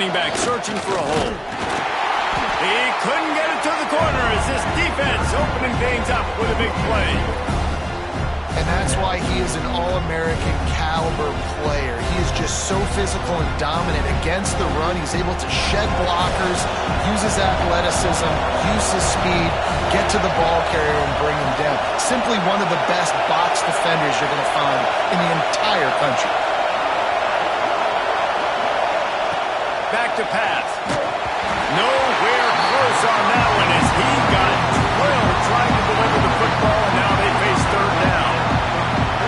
running back searching for a hole. He couldn't get it to the corner as this defense opening things up with a big play. And that's why he is an All-American caliber player. He is just so physical and dominant against the run. He's able to shed blockers, use his athleticism, use his speed, get to the ball carrier and bring him down. Simply one of the best box defenders you're going to find in the entire country. Back to pass. Nowhere close on that one as he got drilled trying to deliver the football, and now they face third down.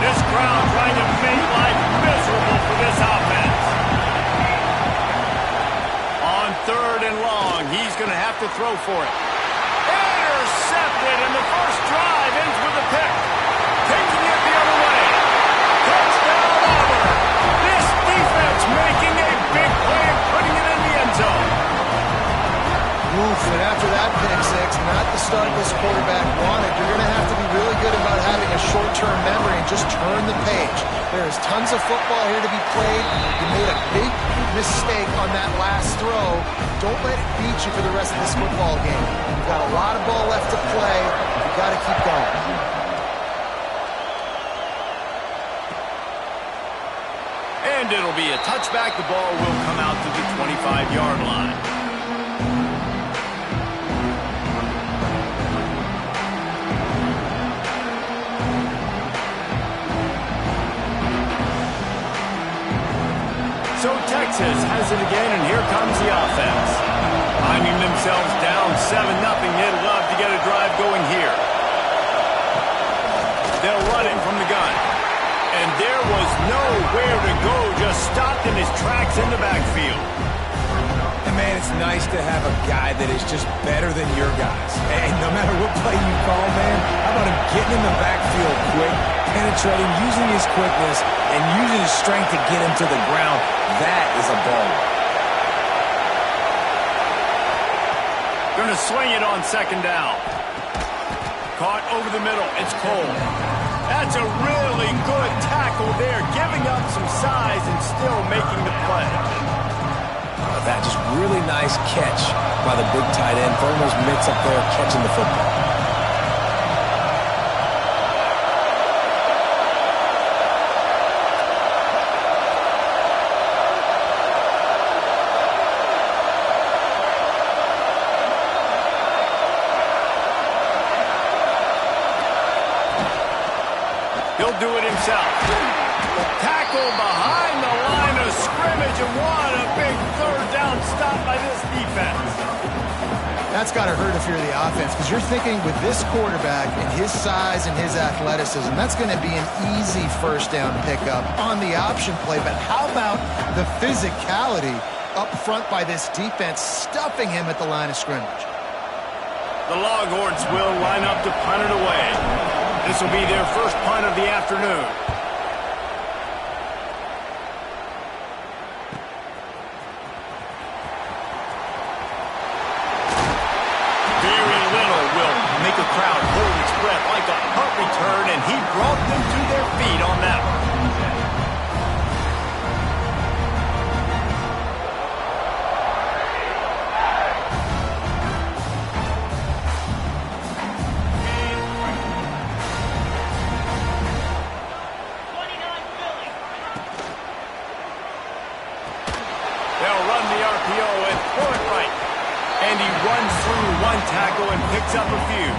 This crowd trying to make life miserable for this offense. On third and long, he's going to have to throw for it. Intercepted, and the first drive ends with a pick. Taking it the other way. Touchdown, Auburn. This defense making a big play and putting it in the end zone. Oof, and after that pick six, not the start this quarterback wanted. You're going to have to be really good about having a short-term memory and just turn the page. There is tons of football here to be played. You made a big mistake on that last throw. Don't let it beat you for the rest of this football game. You've got a lot of ball left to play. You've got to keep going. And it'll be a touchback. The ball will come out to the 25-yard line. So Texas has it again, and here comes the offense. Finding themselves down 7-0, they'd love to get a drive going here. They'll run it from the gun. And there was nowhere to go, just stopped in his tracks in the backfield. And man, it's nice to have a guy that is just better than your guys. And no matter what play you call, man, how about him getting in the backfield quick, penetrating, using his quickness, and using his strength to get him to the ground. That is a ball. Gonna swing it on second down. Caught over the middle. It's Cole. That's a really good tackle there, giving up some size and still making the play. That just really nice catch by the big tight end. Throwing those mitts up there, catching the football. He'll do it himself. Tackle behind the line of scrimmage, and what a big third down stop by this defense. That's got to hurt if you're the offense, because you're thinking with this quarterback and his size and his athleticism, that's going to be an easy first down pickup on the option play. But how about the physicality up front by this defense, stuffing him at the line of scrimmage? The Longhorns will line up to punt it away. This will be their first punt of the afternoon. Very little will make a crowd hold its breath like a punt return, and he brought them to their feet on that one. They'll run the RPO and throw it right. And he runs through one tackle and picks up a few.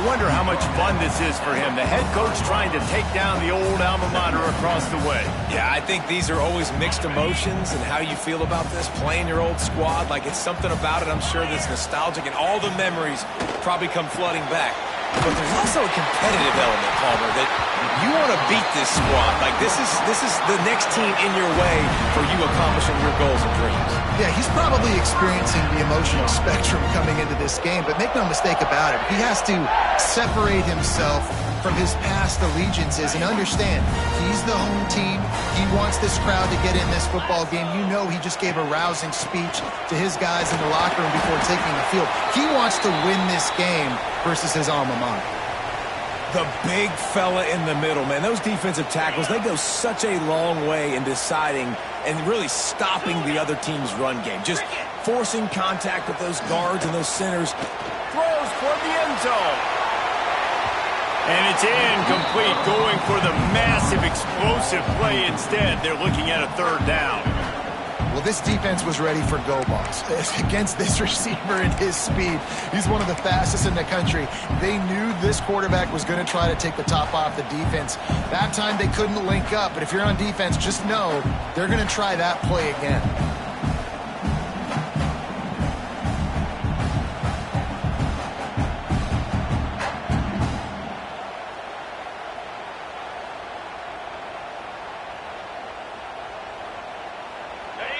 I wonder how much fun this is for him. The head coach trying to take down the old alma mater across the way. Yeah, I think these are always mixed emotions and how you feel about this, playing your old squad. Like, it's something about it, I'm sure, that's nostalgic, and all the memories probably come flooding back. But there's also a competitive element, Palmer, that you want to beat this squad. Like, this is the next team in your way for you accomplishing your goals and dreams. Yeah, he's probably experiencing the emotional spectrum coming into this game, but make no mistake about it, he has to separate himself from his past allegiances and understand he's the home team. He wants this crowd to get in this football game. You know he just gave a rousing speech to his guys in the locker room before taking the field. He wants to win this game versus his alma mater. The big fella in the middle, man. Those defensive tackles, they go such a long way in deciding and really stopping the other team's run game. Just forcing contact with those guards and those centers. Throws toward the end zone. And it's incomplete, going for the massive explosive play instead. They're looking at a third down. Well, this defense was ready for go balls against this receiver and his speed. He's one of the fastest in the country. They knew this quarterback was going to try to take the top off the defense. That time they couldn't link up, but if you're on defense, just know they're going to try that play again.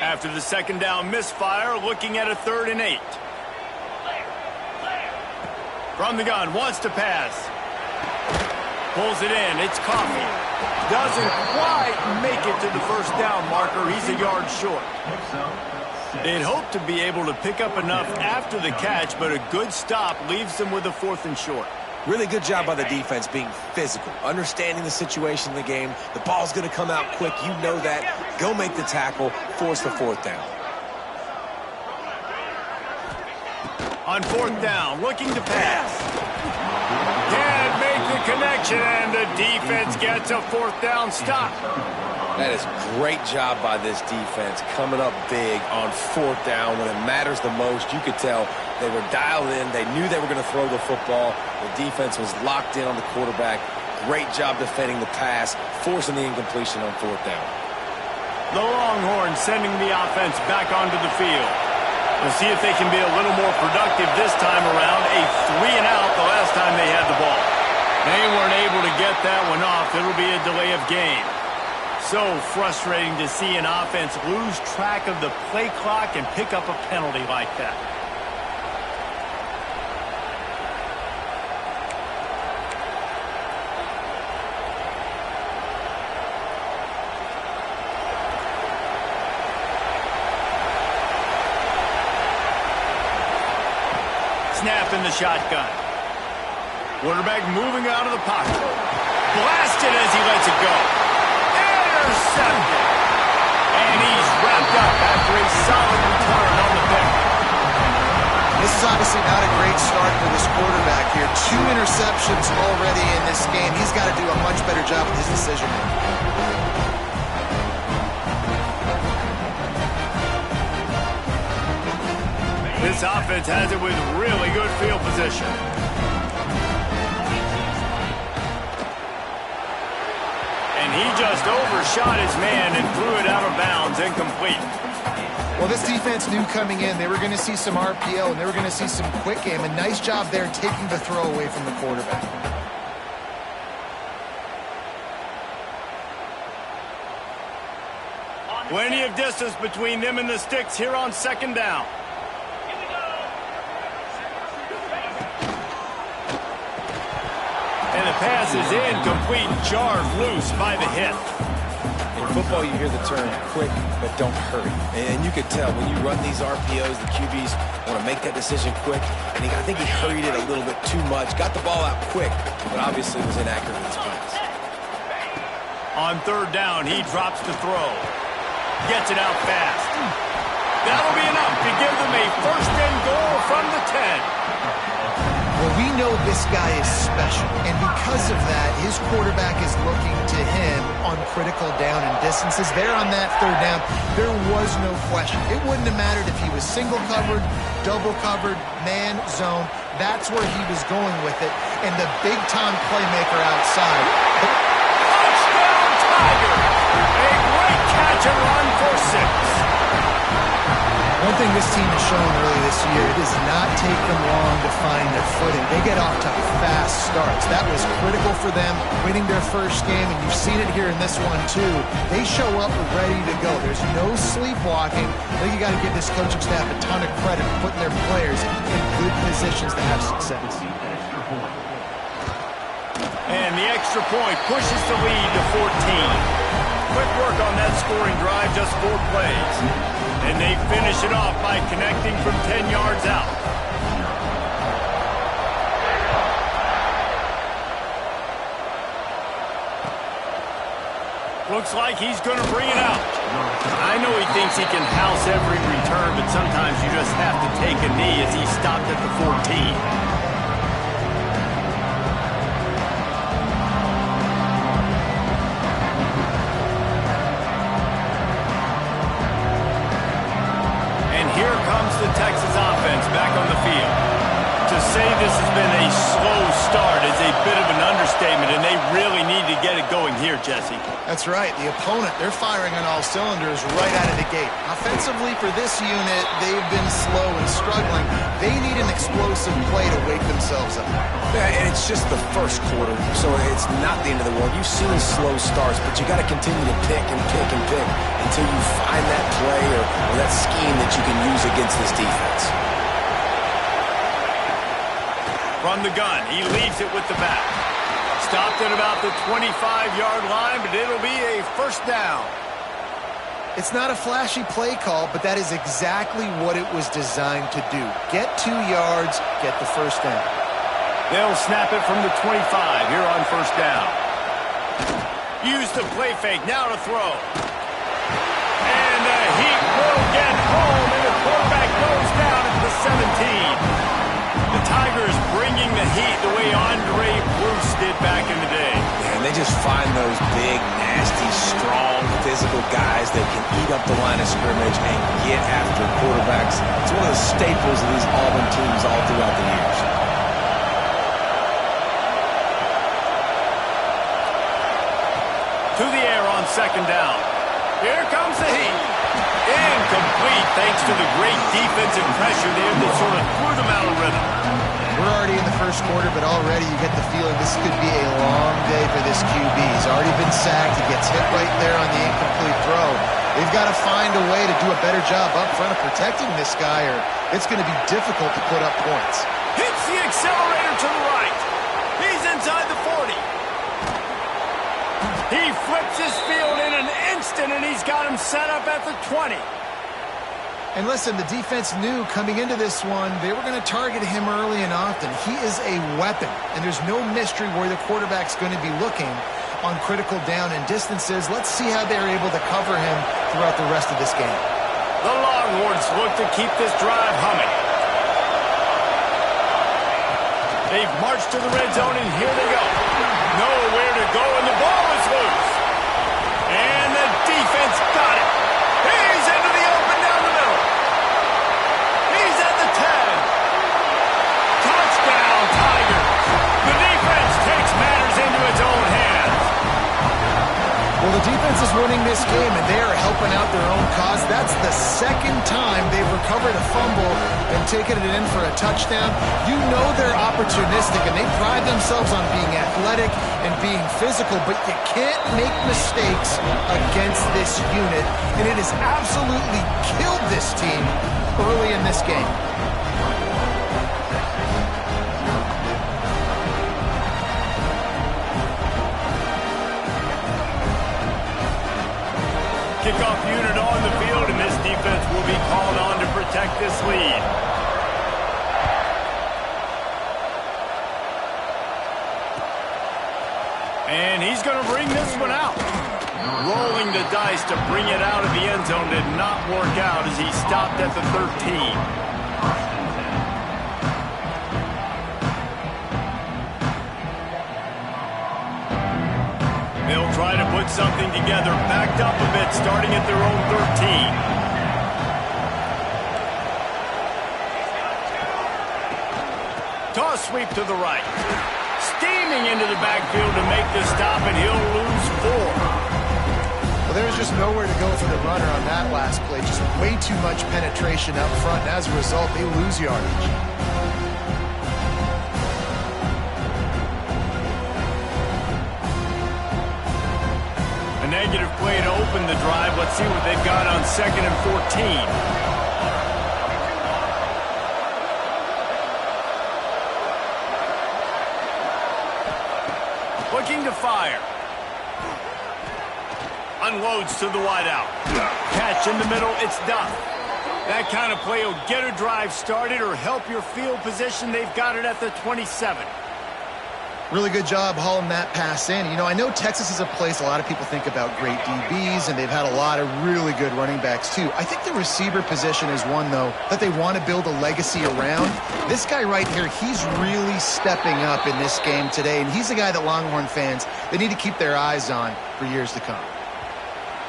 After the second down misfire, looking at a 3rd and 8. From the gun, wants to pass. Pulls it in, it's Coffee. Doesn't quite make it to the first down marker. He's a yard short. They'd hoped to be able to pick up enough after the catch, but a good stop leaves them with a 4th and short. Really good job by the defense being physical, understanding the situation in the game. The ball's going to come out quick. You know that. Go make the tackle, force the 4th down. On 4th down, looking to pass. Can't make the connection, and the defense gets a 4th down stop. That is great job by this defense, coming up big on 4th down when it matters the most. You could tell they were dialed in. They knew they were going to throw the football. The defense was locked in on the quarterback. Great job defending the pass, forcing the incompletion on 4th down. The Longhorns sending the offense back onto the field. We'll see if they can be a little more productive this time around. A 3 and out the last time they had the ball. They weren't able to get that one off. It'll be a delay of game. So frustrating to see an offense lose track of the play clock and pick up a penalty like that. Snap in the shotgun. Quarterback moving out of the pocket. Blasted as he lets it go. Intercepted. And he's wrapped up after a solid return on the pick. This is obviously not a great start for this quarterback here. 2 interceptions already in this game. He's got to do a much better job with his decision making. This offense has it with really good field position. And he just overshot his man and threw it out of bounds, incomplete. Well, this defense knew coming in they were going to see some RPO and they were going to see some quick game. A nice job there taking the throw away from the quarterback. Plenty of distance between them and the sticks here on 2nd down. And the pass is incomplete, jarred loose by the hit. In football, you hear the term quick, but don't hurry. And you could tell when you run these RPOs, the QBs want to make that decision quick. And I think he hurried it a little bit too much. Got the ball out quick, but obviously was inaccurate with his pass. On 3rd down, he drops the throw. Gets it out fast. That'll be enough to give them a 1st and goal from the 10. Well, we know this guy is special, and because of that, his quarterback is looking to him on critical down and distances. There on that 3rd down, there was no question. It wouldn't have mattered if he was single covered, double covered, man, zone. That's where he was going with it, and the big-time playmaker outside. Touchdown, Tigers! A great catch and run for 6. One thing this team has shown early this year, it does not take them long to find their footing. They get off to fast starts. That was critical for them, winning their first game, and you've seen it here in this one too. They show up ready to go. There's no sleepwalking. I think you got to give this coaching staff a ton of credit for putting their players in good positions to have success. And the extra point pushes the lead to 14. Quick work on that scoring drive, just 4 plays. And they finish it off by connecting from 10 yards out. Looks like he's going to bring it out. I know he thinks he can house every return, but sometimes you just have to take a knee as he stopped at the 14. The Texas offense back on the field. To say this has been a slow start is a bit of an understatement, and they really need to get it going here, Jesse. That's right. The opponent, they're firing on all cylinders right out of the gate. Offensively, for this unit, they've been slow and struggling. They need an explosive play to wake themselves up. Yeah, and it's just the first quarter, so it's not the end of the world. You've seen slow starts, but you got to continue to pick and pick and pick until you find that play or that scheme that you can use against this defense. From the gun, he leaves it with the back. Stopped at about the 25-yard line, but it'll be a first down. It's not a flashy play call, but that is exactly what it was designed to do. Get 2 yards, get the first down. They'll snap it from the 25 here on first down. Use the play fake, now to throw. And the heat will get home, and the quarterback goes down at the 17. The Tigers bringing the heat the way Andre Bruce did back in the day. And they just find those big, nasty, strong, physical guys that can eat up the line of scrimmage and get after quarterbacks. It's one of the staples of these Auburn teams all throughout the years. To the air on second down. Here comes the heat. Incomplete thanks to the great defensive pressure there that sort of threw them out of rhythm. We're already in the first quarter, but already you get the feeling this could be a long day for this QB. He's already been sacked. He gets hit right there on the incomplete throw. They've got to find a way to do a better job up front of protecting this guy, or it's going to be difficult to put up points. Hits the accelerator to the right. He's inside the 40. He flips his field in an instant, and he's got him set up at the 20. And listen, the defense knew coming into this one, they were going to target him early and often. He is a weapon, and there's no mystery where the quarterback's going to be looking on critical down and distances. Let's see how they're able to cover him throughout the rest of this game. The Longhorns look to keep this drive humming. They've marched to the red zone, and here they go. Nowhere to go, and the ball is loose. And the defense got it. He's into the open down the middle. He's at the 10. Touchdown, Tigers. The defense takes matters into its own hands. Well, the defense is winning this game, and they are helping out their own cause. That's the second time they've recovered a fumble and taken it in for a touchdown. You know they're opportunistic, and they pride themselves on being athletic and being physical, but you can't make mistakes against this unit, and it has absolutely killed this team early in this game. Kickoff unit on the field, and this defense will be called on to protect this lead. And he's going to bring this one out. Rolling the dice to bring it out of the end zone did not work out as he stopped at the 13. They'll try to put something together, backed up a bit, starting at their own 13. Toss sweep to the right. Steaming into the backfield to make the stop, and he'll lose 4. Well, there's just nowhere to go for the runner on that last play. Just way too much penetration up front, and as a result, they lose yardage. Negative play to open the drive. Let's see what they've got on 2nd and 14. Looking to fire. Unloads to the wideout. Catch in the middle, it's done. That kind of play will get a drive started or help your field position. They've got it at the 27. Really good job hauling that pass in. You know, I know Texas is a place a lot of people think about great DBs, and they've had a lot of really good running backs too. I think the receiver position is one, though, that they want to build a legacy around. This guy right here, he's really stepping up in this game today, and he's a guy that Longhorn fans, they need to keep their eyes on for years to come.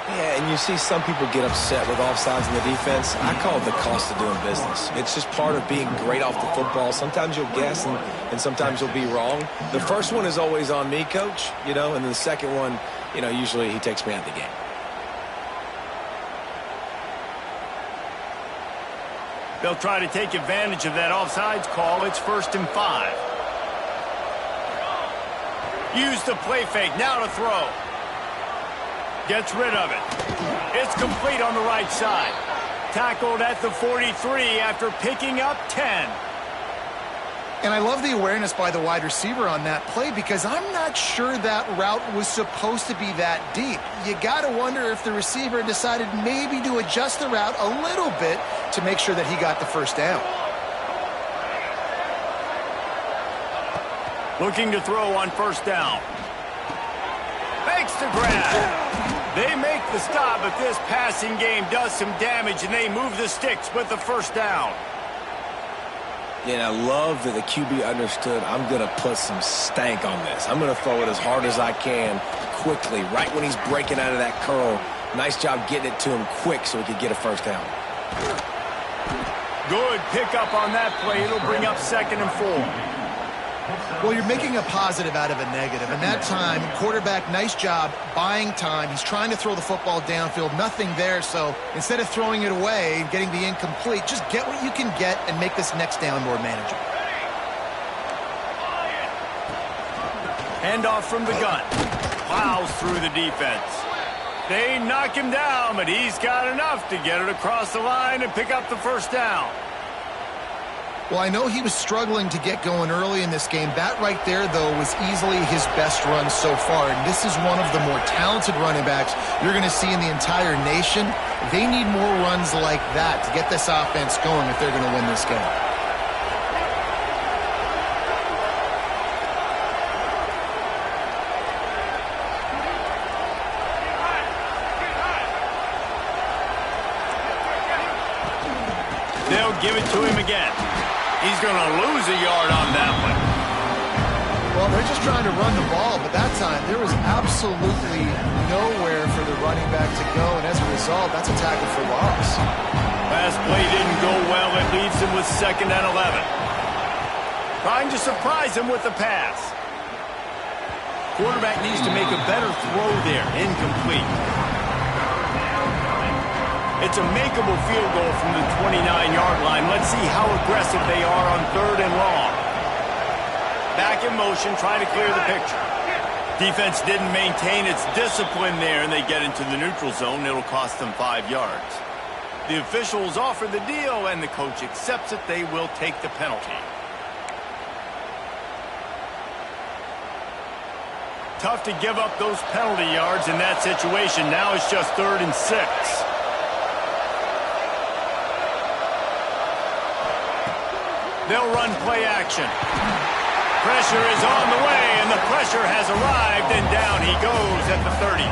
Yeah, and you see some people get upset with offsides in the defense. I call it the cost of doing business. It's just part of being great off the football. Sometimes you'll guess and sometimes you'll be wrong. The first one is always on me, Coach, you know, and the second one, you know, usually he takes me out of the game. They'll try to take advantage of that offsides call. It's 1st and 5. Use the play fake. Now to throw. Gets rid of it. It's complete on the right side. Tackled at the 43 after picking up 10. And I love the awareness by the wide receiver on that play because I'm not sure that route was supposed to be that deep. You got to wonder if the receiver decided maybe to adjust the route a little bit to make sure that he got the first down. Looking to throw on 1st down. Makes the grab. They make the stop, but this passing game does some damage, and they move the sticks with the 1st down. Yeah, and I love that the QB understood I'm going to put some stank on this. I'm going to throw it as hard as I can quickly, right when he's breaking out of that curl. Nice job getting it to him quick so he could get a 1st down. Good pickup on that play. It'll bring up 2nd and 4. Well, you're making a positive out of a negative. And that time, quarterback, nice job buying time. He's trying to throw the football downfield. Nothing there. So instead of throwing it away and getting the incomplete, just get what you can get and make this next down more manageable. Handoff from the gun. Plows through the defense. They knock him down, but he's got enough to get it across the line and pick up the 1st down. Well, I know he was struggling to get going early in this game. That right there, though, was easily his best run so far. And this is one of the more talented running backs you're going to see in the entire nation. They need more runs like that to get this offense going if they're going to win this game. They'll give it to him again. He's going to lose a yard on that one. Well, they're just trying to run the ball, but that time there was absolutely nowhere for the running back to go, and as a result, that's a tackle for loss. Last play didn't go well. It leaves him with 2nd and 11. Trying to surprise him with the pass. Quarterback needs to make a better throw there. Incomplete. It's a makeable field goal from the 29-yard line. Let's see how aggressive they are on 3rd and long. Back in motion, trying to clear the picture. Defense didn't maintain its discipline there, and they get into the neutral zone. It'll cost them 5 yards. The officials offer the deal, and the coach accepts it. They will take the penalty. Tough to give up those penalty yards in that situation. Now it's just 3rd and 6. They'll run play action. Pressure is on the way, and the pressure has arrived, and down he goes at the 30.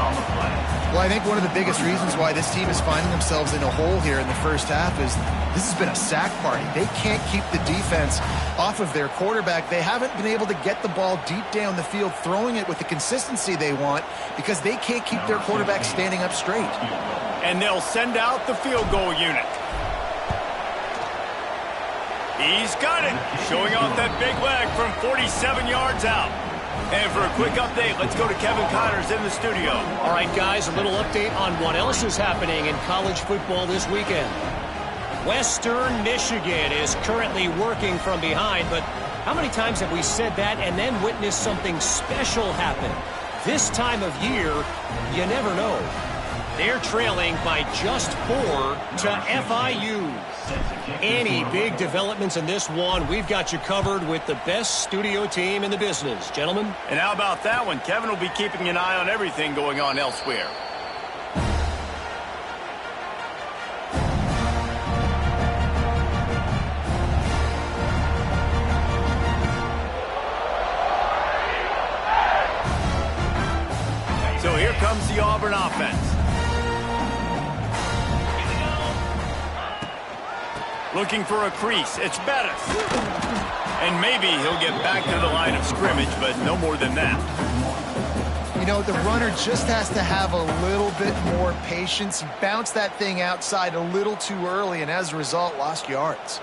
Well, I think one of the biggest reasons why this team is finding themselves in a hole here in the first half is this has been a sack party. They can't keep the defense off of their quarterback. They haven't been able to get the ball deep down the field, throwing it with the consistency they want because they can't keep their quarterback standing up straight. And they'll send out the field goal unit. He's got it, showing off that big leg from 47 yards out. And for a quick update, let's go to Kevin Connors in the studio. All right, guys, a little update on what else is happening in college football this weekend. Western Michigan is currently working from behind, but how many times have we said that and then witnessed something special happen? This time of year, you never know. They're trailing by just 4 to FIU. Any big developments in this one, we've got you covered with the best studio team in the business, gentlemen. And how about that one? Kevin will be keeping an eye on everything going on elsewhere. here comes the Auburn offense. Looking for a crease. It's Bettis. And maybe he'll get back to the line of scrimmage, but no more than that. You know, the runner just has to have a little bit more patience. He bounced that thing outside a little too early, and as a result, lost yards.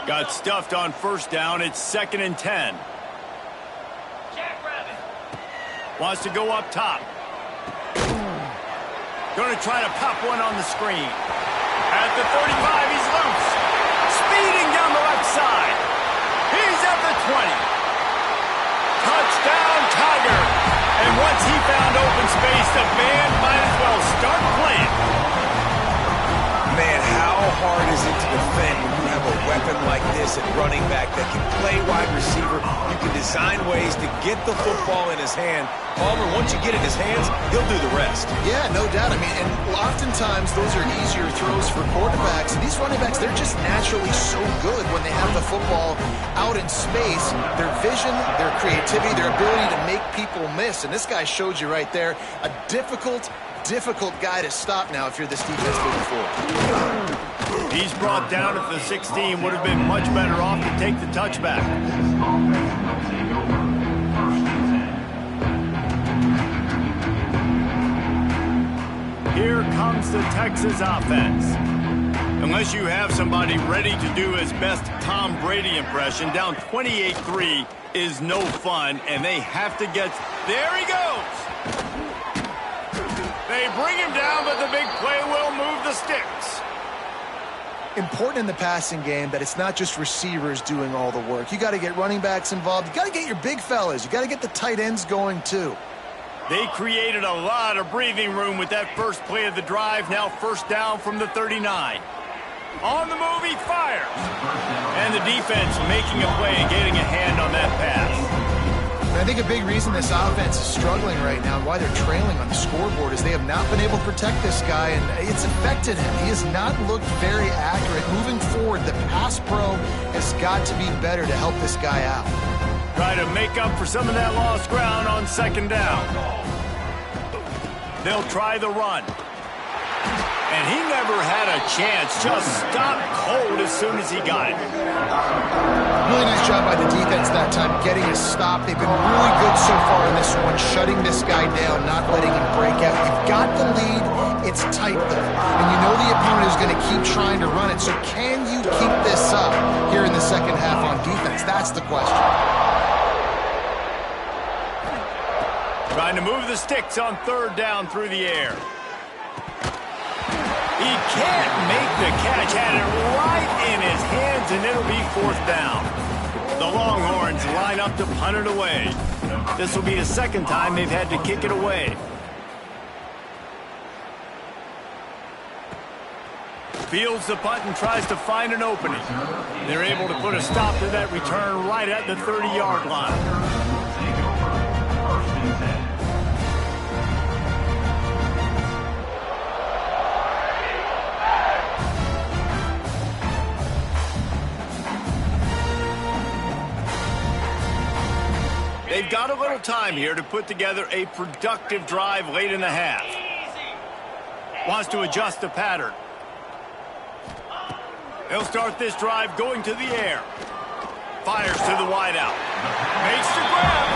Got stuffed on first down. It's 2nd and 10. Wants to go up top. Going to try to pop one on the screen. At the 35, he's loose. Speeding down the left side. He's at the 20. Touchdown, Tiger. And once he found open space, the band might as well start playing. Man, how hard is it to defend when you have a weapon like this at running back that can play wide receiver? You can design ways to get the football in his hand. Auburn, once you get it in his hands, he'll do the rest. Yeah, no doubt. I mean, and oftentimes those are easier throws for quarterbacks. And these running backs, they're just naturally so good when they have the football out in space. Their vision, their creativity, their ability to make people miss. And this guy showed you right there, a difficult guy to stop now if you're this defense moving forward. He's brought down at the 16. Would have been much better off to take the touchback. Here comes the Texas offense. Unless you have somebody ready to do his best Tom Brady impression, down 28-3 is no fun, and they have to get... There he goes! They bring him down, but the big play will move the sticks. Important in the passing game that it's not just receivers doing all the work. You got to get running backs involved. You got to get your big fellas. You got to get the tight ends going too. They created a lot of breathing room with that first play of the drive. Now first down from the 39. On the move, he fires. And the defense making a play and getting a hand on that pass. And I think a big reason this offense is struggling right now and why they're trailing on the scoreboard is they have not been able to protect this guy, and it's affected him. He has not looked very accurate. Moving forward, the pass pro has got to be better to help this guy out. Try to make up for some of that lost ground on 2nd down. They'll try the run. And he never had a chance. Just stopped cold as soon as he got it. Really nice job by the defense that time, getting a stop. They've been really good so far in this one, shutting this guy down, not letting him break out. You've got the lead. It's tight, though. And you know the opponent is going to keep trying to run it. So can you keep this up here in the second half on defense? That's the question. Trying to move the sticks on 3rd down through the air. He can't make the catch. Had it right in his hands, and it'll be 4th down. The Longhorns line up to punt it away. This will be the 2nd time they've had to kick it away. Fields the punt and tries to find an opening. They're able to put a stop to that return right at the 30-yard line. They've got a little time here to put together a productive drive late in the half. Wants to adjust the pattern. They'll start this drive going to the air. Fires to the wideout. Makes the grab.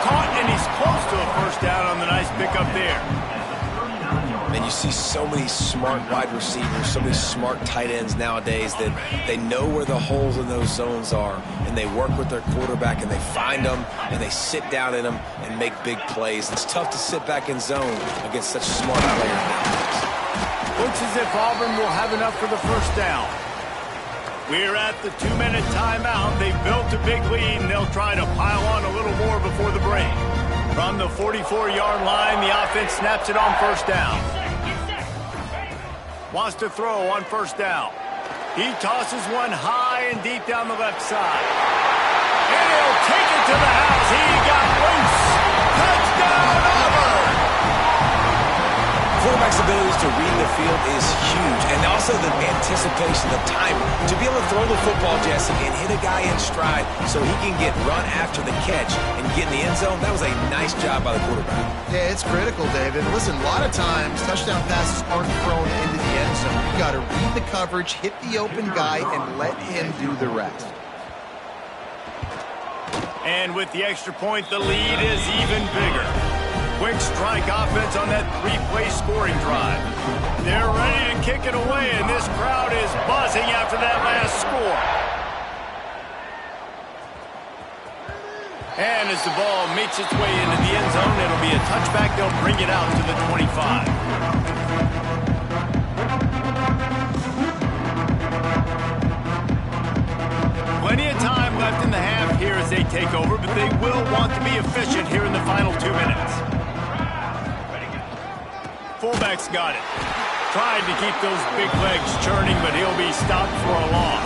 Caught, and he's close to a first down on the nice pickup there. And you see so many smart wide receivers, so many smart tight ends nowadays that they know where the holes in those zones are, and they work with their quarterback, and they find them, and they sit down in them and make big plays. It's tough to sit back in zone against such smart players nowadays. Looks as if Auburn will have enough for the first down. We're at the 2-minute timeout. They've built a big lead, and they'll try to pile on a little more before the break. From the 44-yard line, the offense snaps it on first down. Wants to throw on first down. He tosses one high and deep down the left side. And he'll take it to the house. He got loose. Touchdown, Auburn! Quarterback's abilities to to read the field is huge. And also the anticipation, the timing. To be able to throw the football, Jesse, and hit a guy in stride so he can get run after the catch and get in the end zone, that was a nice job by the quarterback. Yeah, it's critical, David. Listen, a lot of times touchdown passes aren't thrown into the end zone. You got to read the coverage, hit the open guy, and let him do the rest. And with the extra point, the lead is even bigger. Quick strike offense on that three-play scoring drive. They're ready to kick it away, and this crowd is buzzing after that last score. And as the ball makes its way into the end zone, it'll be a touchback. They'll bring it out to the 25. Plenty of time left in the half here as they take over, but they will want to be efficient here in the final 2 minutes. Fullback's got it. Trying to keep those big legs churning, but he'll be stopped for a loss.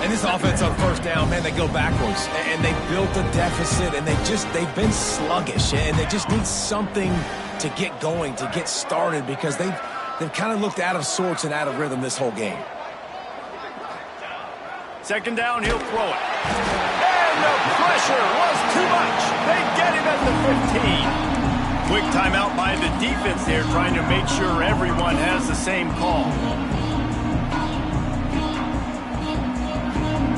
And this offense on first down, man, they go backwards. And they built a deficit, and they've been sluggish. And they just need something to get going, to get started, because they've kind of looked out of sorts and out of rhythm this whole game. Second down, he'll throw it. And the pressure was too much. They get him at the 15. Quick timeout by the defense there, trying to make sure everyone has the same call.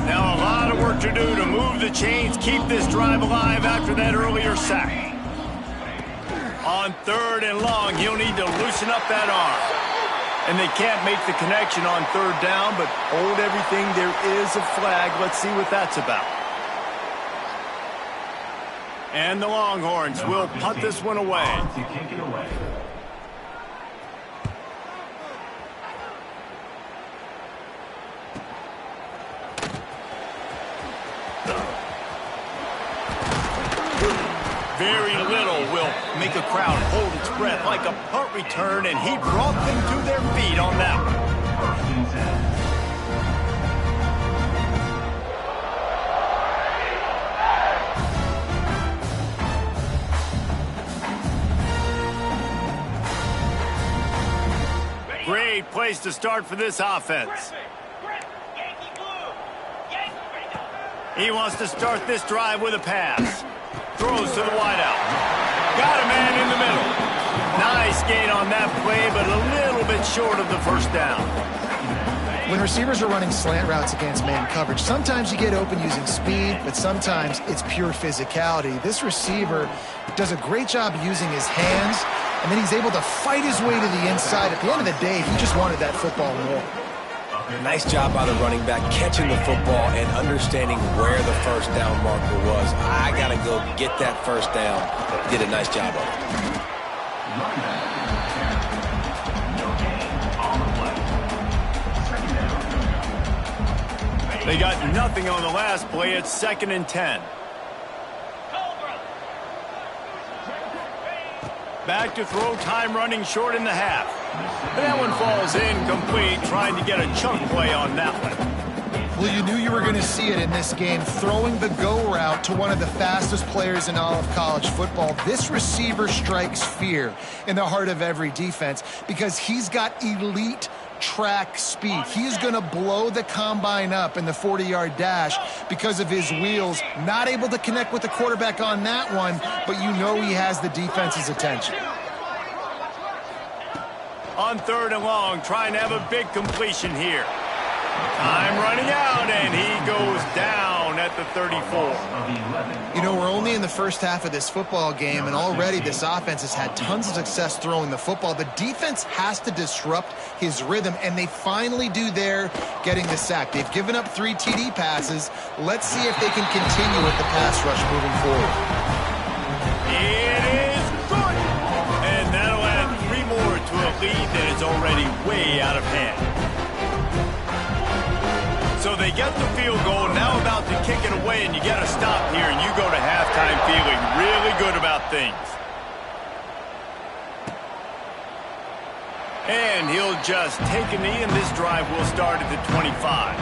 Now a lot of work to do to move the chains, keep this drive alive after that earlier sack. On third and long, he'll need to loosen up that arm. And they can't make the connection on third down, but hold everything. There is a flag. Let's see what that's about. And the Longhorns will punt this one away. Very little will make a crowd hold its breath like a punt return, and he brought them to their feet on that one. Great place to start for this offense. He wants to start this drive with a pass. Throws to the wideout. Got a man in the middle. Nice gain on that play, but a little bit short of the first down. When receivers are running slant routes against man coverage, sometimes you get open using speed, but sometimes it's pure physicality. This receiver does a great job using his hands, and then he's able to fight his way to the inside. At the end of the day, he just wanted that football more. Nice job by the running back, catching the football and understanding where the first down marker was. I got to go get that first down. Did a nice job of it. They got nothing on the last play. It's 2nd and 10. Back to throw, time running short in the half. And that one falls incomplete, trying to get a chunk play on that one. Well, you knew you were going to see it in this game, throwing the go route to one of the fastest players in all of college football. This receiver strikes fear in the heart of every defense because he's got elite track speed. He's going to blow the combine up in the 40-yard dash because of his wheels. Not able to connect with the quarterback on that one, but you know he has the defense's attention. On third and long, trying to have a big completion here. Time running out, and he goes down at the 34. You know, we're only in the first half of this football game, and already this offense has had tons of success throwing the football. The defense has to disrupt his rhythm, and they finally do there, getting the sack. They've given up 3 TD passes. Let's see if they can continue with the pass rush moving forward. It is good, and that'll add 3 more to a lead that is already way out of hand. So they get the field goal, now about to kick it away, and you get a stop here, and you go to halftime feeling really good about things. And he'll just take a knee, and this drive will start at the 25.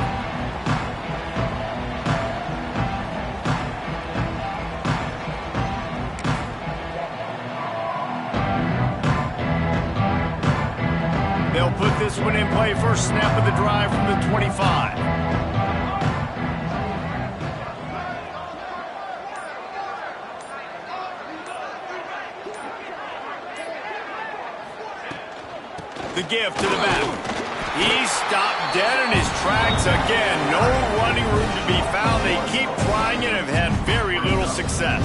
They'll put this one in play first snap of the drive from the 25. The give to the back. He's stopped dead in his tracks again. No running room to be found. They keep trying it and have had very little success.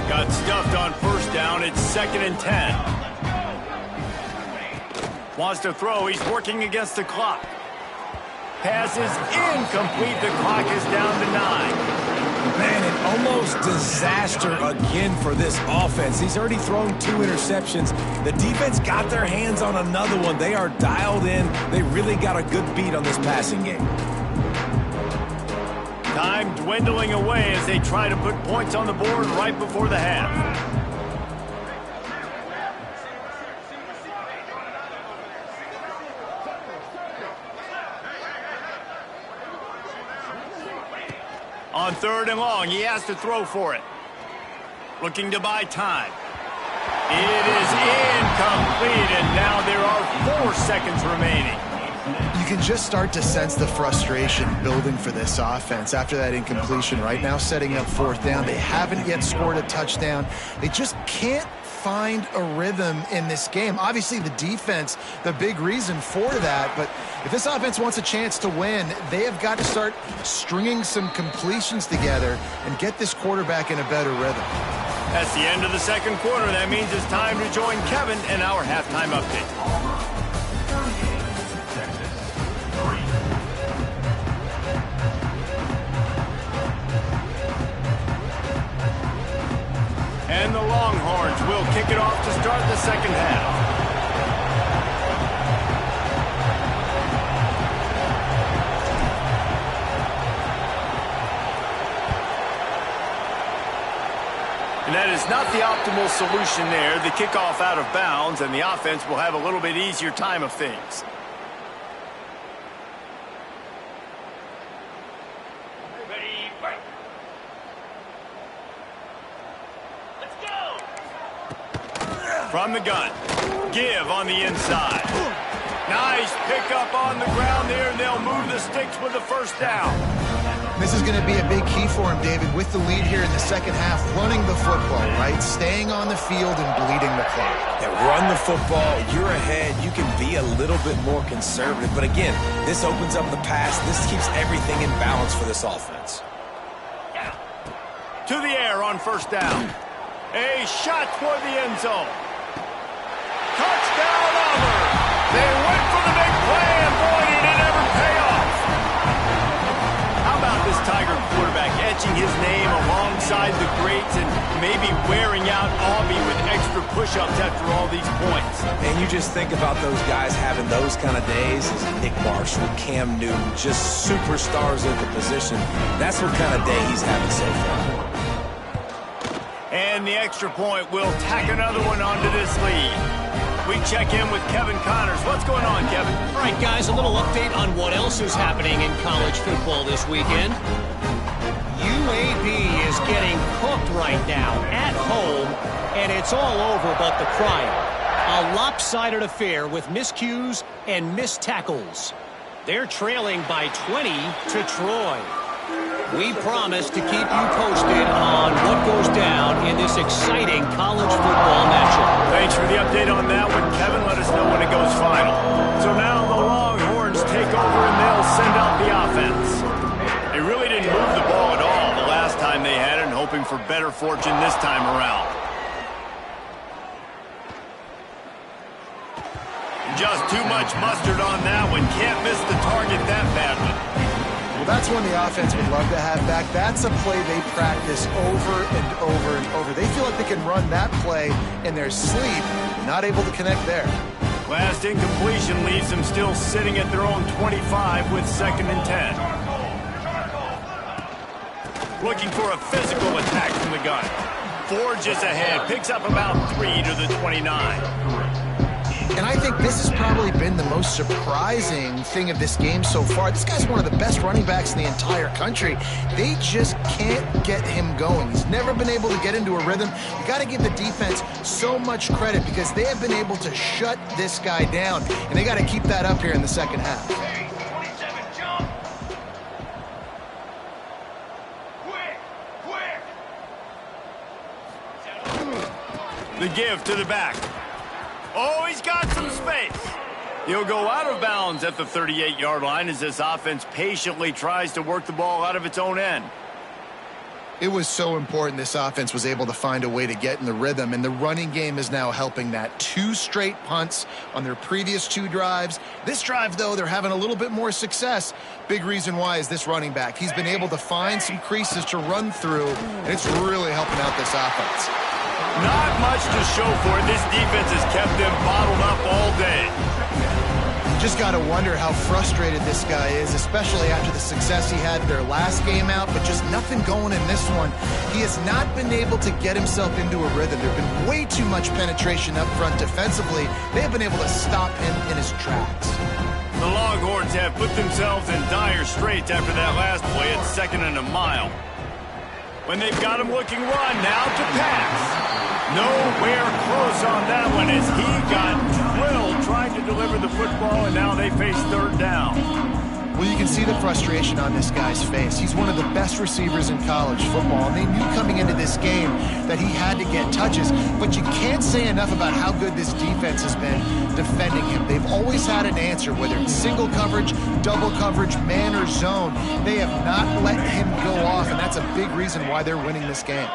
Got stuffed on first down. It's 2nd and 10. Wants to throw. He's working against the clock. Pass is incomplete. The clock is down to 9. Man, an almost disaster again for this offense. He's already thrown 2 interceptions. The defense got their hands on another one. They are dialed in. They really got a good beat on this passing game. Time dwindling away as they try to put points on the board right before the half. On 3rd and long, he has to throw for it. Looking to buy time. It is incomplete, and now there are 4 seconds remaining. You can just start to sense the frustration building for this offense after that incompletion. Right now, setting up 4th down. They haven't yet scored a touchdown. They just can't find a rhythm in this game. Obviously, the defense, the big reason for that, but if this offense wants a chance to win, they have got to start stringing some completions together and get this quarterback in a better rhythm. That's the end of the 2nd quarter. That means it's time to join Kevin in our halftime update. And the Longhorns will kick it off to start the 2nd half. And that is not the optimal solution there. The kickoff out of bounds, and the offense will have a little bit easier time of things. From the gun. Give on the inside. Nice pickup on the ground there, and they'll move the sticks with the 1st down. This is going to be a big key for him, David, with the lead here in the 2nd half, running the football, right? Staying on the field and bleeding the clock. Yeah, run the football. You're ahead. You can be a little bit more conservative. But again, this opens up the pass. This keeps everything in balance for this offense. To the air on 1st down. A shot toward the end zone. Touchdown, Auburn! They went for the big play, and boy, did it ever pay off. How about this Tiger quarterback etching his name alongside the greats and maybe wearing out Aubie with extra push-ups after all these points? And you just think about those guys having those kind of days. Nick Marshall, Cam Newton, just superstars at the position. That's what kind of day he's having so far. And the extra point will tack another one onto this lead. We check in with Kevin Connors. What's going on, Kevin? All right, guys, a little update on what else is happening in college football this weekend. UAB is getting cooked right now at home, and it's all over but the crying. A lopsided affair with miscues and missed tackles. They're trailing by 20 to Troy. We promise to keep you posted on what goes down in this exciting college football matchup. Thanks for the update on that one, Kevin. Let us know when it goes final. So now the Longhorns take over and they'll send out the offense. They really didn't move the ball at all the last time they had it, and hoping for better fortune this time around. Just too much mustard on that one. Can't miss the target that badly. Well, that's one the offense would love to have back. That's a play they practice over and over and over. They feel like they can run that play in their sleep, not able to connect there. Last incompletion leaves them still sitting at their own 25 with 2nd and 10. Looking for a physical attack from the gun. Forges ahead, picks up about 3 to the 29. And I think this has probably been the most surprising thing of this game so far. This guy's one of the best running backs in the entire country. They just can't get him going. He's never been able to get into a rhythm. You got to give the defense so much credit because they have been able to shut this guy down, and they got to keep that up here in the second half. The give to the back. Oh, he's got some space. He'll go out of bounds at the 38-yard line as this offense patiently tries to work the ball out of its own end. It was so important this offense was able to find a way to get in the rhythm, and the running game is now helping that. 2 straight punts on their previous 2 drives. This drive, though, they're having a little bit more success. Big reason why is this running back. He's been able to find some creases to run through, and it's really helping out this offense. Not much to show for it. This defense has kept them bottled up all day. Just got to wonder how frustrated this guy is, especially after the success he had their last game out, but just nothing going in this one. He has not been able to get himself into a rhythm. There have been way too much penetration up front defensively. They have been able to stop him in his tracks. The Longhorns have put themselves in dire straits after that last play at 2nd and a mile. When they've got him looking run, now to pass. Nowhere close on that one as he got drilled trying to deliver the football, and now they face 3rd down. Well, you can see the frustration on this guy's face. He's one of the best receivers in college football, and they knew coming into this game that he had to get touches, but you can't say enough about how good this defense has been defending him. They've always had an answer, whether it's single coverage, double coverage, man or zone. They have not let him go off, and that's a big reason why they're winning this game.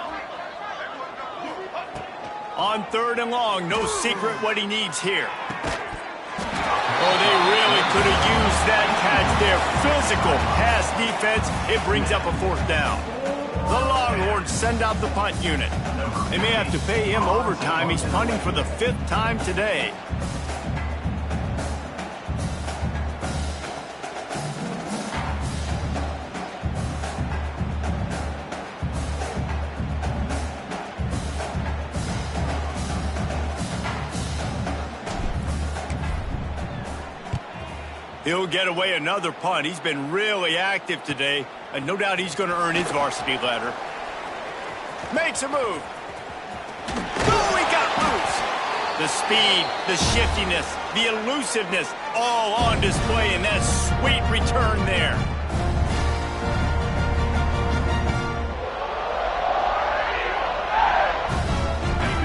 On 3rd and long, no secret what he needs here. Oh, they really could have used that catch there. Physical pass defense. It brings up a 4th down. The Longhorns send out the punt unit. They may have to pay him overtime. He's punting for the 5th time today. He'll get away another punt. He's been really active today, and no doubt he's going to earn his varsity letter. Makes a move. Oh, he got loose. The speed, the shiftiness, the elusiveness, all on display in that sweet return there.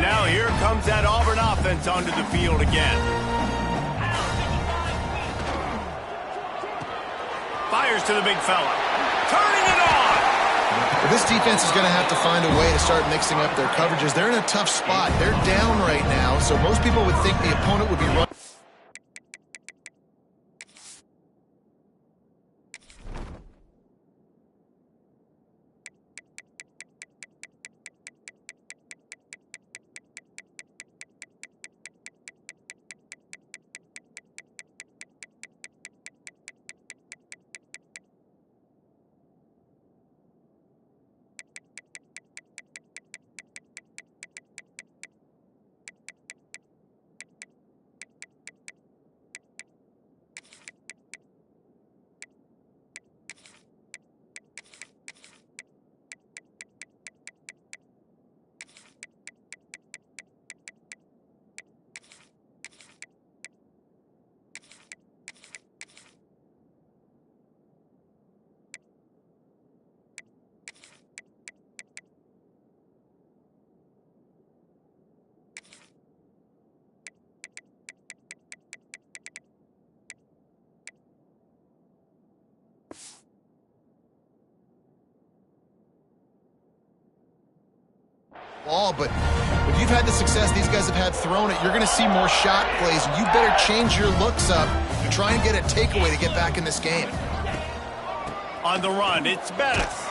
Now here comes that Auburn offense onto the field again. Fires to the big fella. Turning it on. Well, this defense is going to have to find a way to start mixing up their coverages. They're in a tough spot. They're down right now, so most people would think the opponent would be running. Ball, but if you've had the success these guys have had throwing it, you're going to see more shot plays. You better change your looks up and try and get a takeaway to get back in this game. On the run, it's Bettis.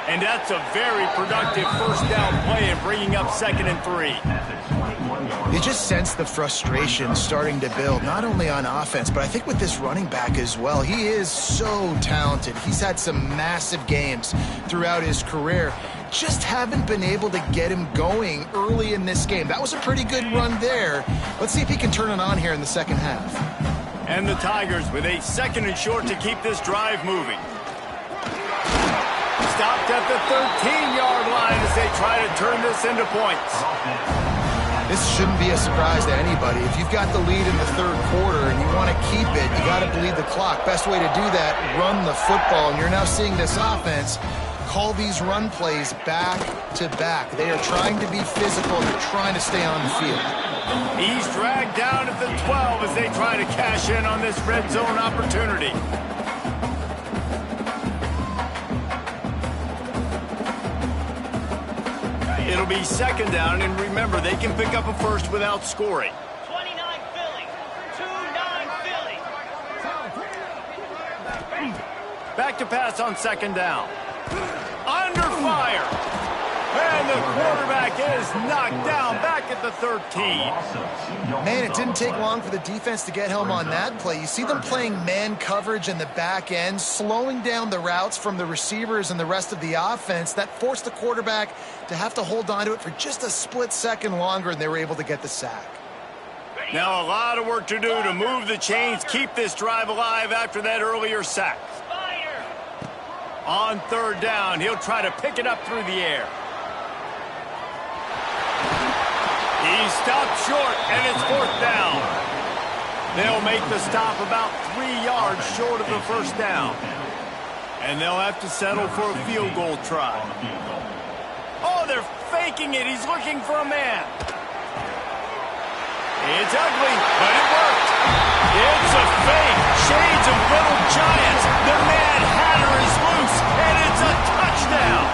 And that's a very productive 1st down play and bringing up 2nd and 3. You just sense the frustration starting to build, not only on offense, but I think with this running back as well. He is so talented. He's had some massive games throughout his career. just haven't been able to get him going early in this game. That was a pretty good run there. Let's see if he can turn it on here in the second half. And the Tigers with a 2nd and short to keep this drive moving. Stopped at the 13-yard line as they try to turn this into points. This shouldn't be a surprise to anybody. If you've got the lead in the third quarter and you want to keep it, you got to bleed the clock. Best way to do that, run the football. And you're now seeing this offense call these run plays back to back. They are trying to be physical. They're trying to stay on the field. He's dragged down at the 12 as they try to cash in on this red zone opportunity. It'll be 2nd down, and remember, they can pick up a first without scoring. 29 Philly. 2-9 Philly. Back to pass on 2nd down. Under fire. And the quarterback is knocked down back at the 13. Man, it didn't take long for the defense to get home on that play. You see them playing man coverage in the back end, slowing down the routes from the receivers and the rest of the offense. That forced the quarterback to have to hold on to it for just a split second longer, and they were able to get the sack. Now a lot of work to do to move the chains, keep this drive alive after that earlier sack. On 3rd down, he'll try to pick it up through the air. He stopped short, and it's 4th down. They'll make the stop about 3 yards short of the 1st down. And they'll have to settle for a field goal try. Oh, they're faking it. He's looking for a man. It's ugly, but it worked. It's a fake. Shades of Little Giants. The Mad Hatter is loose, and it's a touchdown.